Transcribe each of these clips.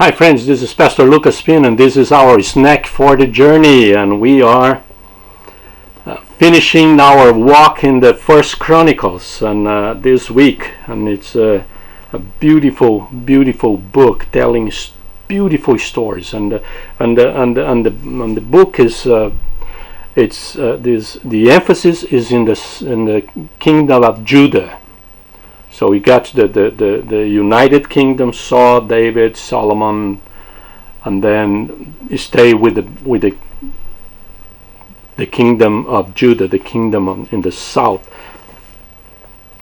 Hi friends, this is Pastor Lucas Pin, and this is our snack for the journey, and we are finishing our walk in the 1Chronicles and this week, and it's a beautiful book telling beautiful stories, and the book is the emphasis is in the kingdom of Judah. So we got the United Kingdom, Saul, David, Solomon, and then you stay with the kingdom of Judah, the kingdom in the south,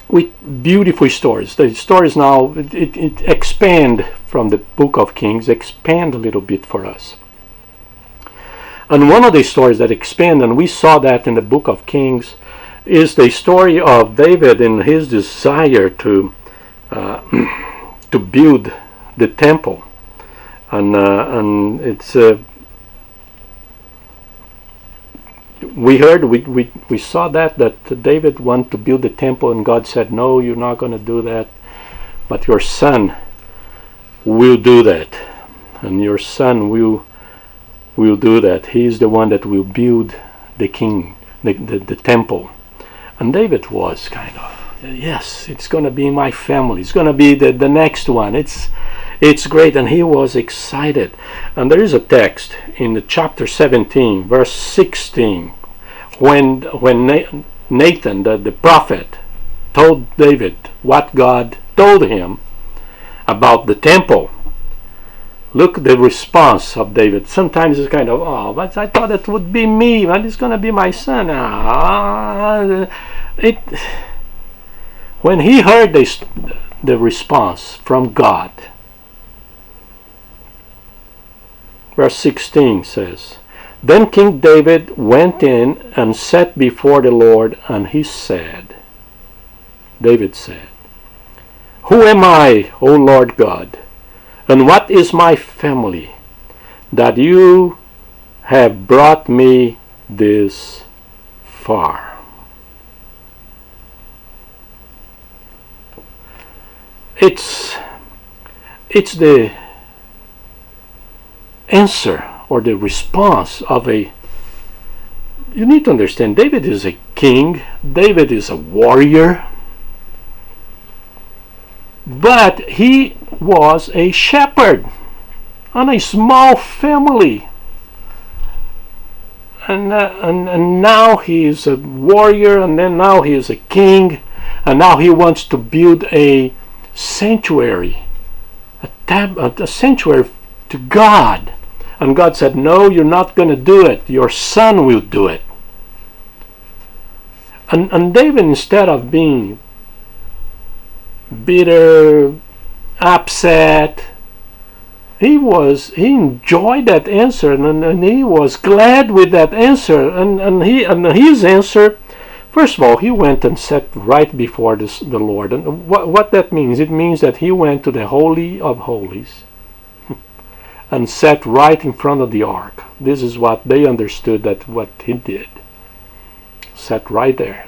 with beautiful stories. The stories now it expand from the book of Kings, expand a little bit for us. And one of the stories that expand, and we saw that in the book of Kings, is the story of David and his desire to build the temple, and it's we saw that David wanted to build the temple, and God said, "No, you're not going to do that, but your son will do that, and your son will do that. He's the one that will build the temple." And David was kind of, yes, it's going to be my family. It's going to be the next one. It's great. And he was excited. And there is a text in the chapter 17, verse 16, when Nathan, the prophet, told David what God told him about the temple. Look the response of David. Sometimes it's kind of, oh, but I thought it would be me, but it's going to be my son. When he heard the response from God, verse 16 says, "Then King David went in and sat before the Lord, and he said," David said, "Who am I, O Lord God? And what is my family, that you have brought me this far?" It's the answer or the response of you need to understand, David is a king, David is a warrior, but he was a shepherd on a small family, and now he is a warrior, and then now he is a king, and now he wants to build a sanctuary, a sanctuary to God. And God said, "No, you're not going to do it. Your son will do it." And David, instead of being bitter, upset, he enjoyed that answer, and he was glad with that answer, and his answer, first of all, he went and sat right before the Lord. And what that means, it means that he went to the Holy of Holies and sat right in front of the ark. This is what they understood, that what he did, sat right there.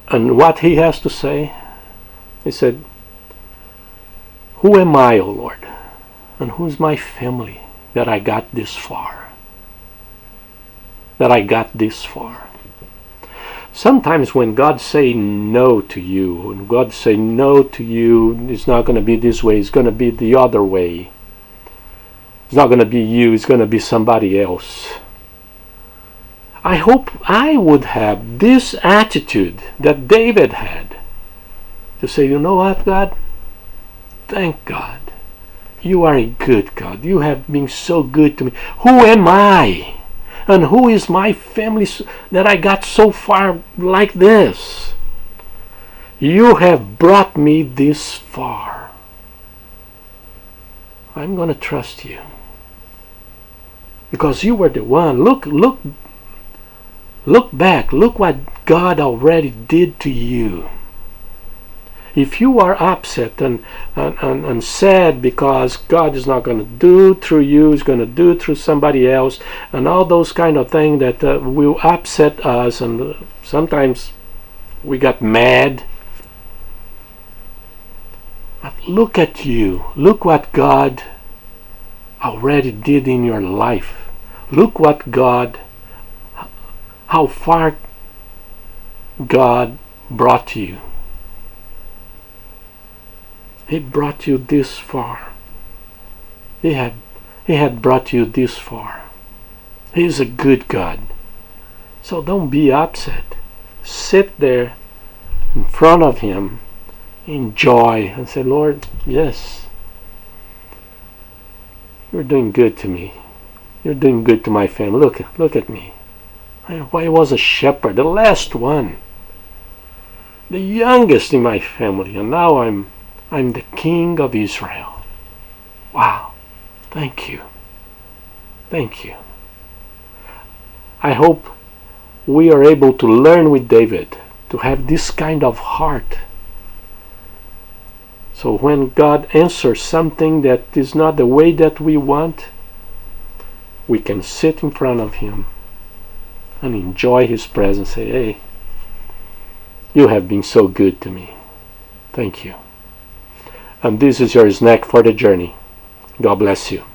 And what he has to say, he said, "Who am I, O Lord? And who's my family that I got this far? That I got this far." Sometimes when God say no to you, when God say no to you, it's not going to be this way, it's going to be the other way. It's not going to be you, it's going to be somebody else. I hope I would have this attitude that David had, to say, "You know what, God? Thank God. You are a good God. You have been so good to me. Who am I? And who is my family that I got so far like this? You have brought me this far. I'm going to trust you, because you were the one. Look back. Look what God already did to you. If you are upset and sad because God is not going to do through you, He's going to do through somebody else, and all those kind of things that will upset us, and sometimes we got mad. But look at you. Look what God already did in your life. Look what God, how far God brought you. He brought you this far. He had brought you this far. He is a good God. So don't be upset. Sit there in front of Him, enjoy, and say, Lord, yes, you're doing good to me. You're doing good to my family. Look at me. I was a shepherd, the last one, the youngest in my family, and now I'm the king of Israel. Wow. Thank you. Thank you. I hope we are able to learn with David to have this kind of heart. So when God answers something that is not the way that we want, we can sit in front of Him and enjoy His presence. Say, hey, you have been so good to me. Thank you. And this is your snack for the journey. God bless you.